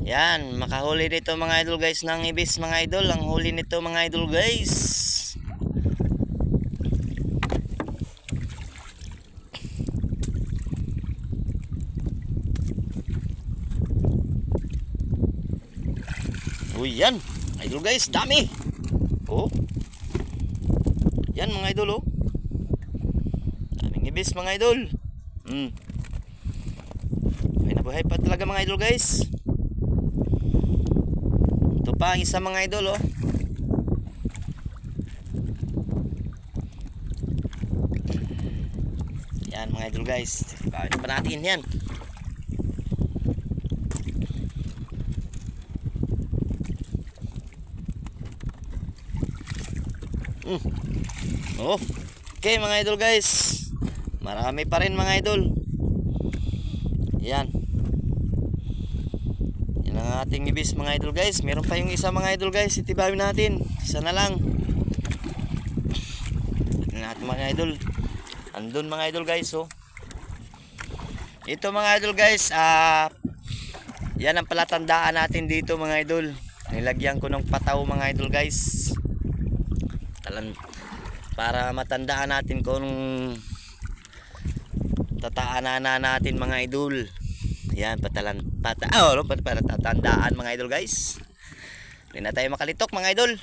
Yan, makahuli dito mga idol guys ng ibis mga idol. Ang huli nito mga idol guys. Uy, yan. Idol guys, dami. Oh. Yan mga idol oh. Daming ibis mga idol. Buhay na buhay pa talaga mga idol guys. Ito pa ang isa mga idol oh. Yan mga idol guys. Bakit pa natin yan? Oh. Okay mga idol guys. Marami pa rin mga idol. Yan. Yan ang ating ibis mga idol guys. Meron pa yung isa mga idol guys. Itibawin natin. Isa na lang. Tignan natin mga idol. Andun mga idol guys oh. Ito mga idol guys. Yan ang palatandaan natin dito mga idol. Nilagyan ko ng pataw mga idol guys. Para matandaan natin kung tataanan na natin mga idol. Yan, para tatandaan mga idol guys. Hindi na tayo makalitok mga idol.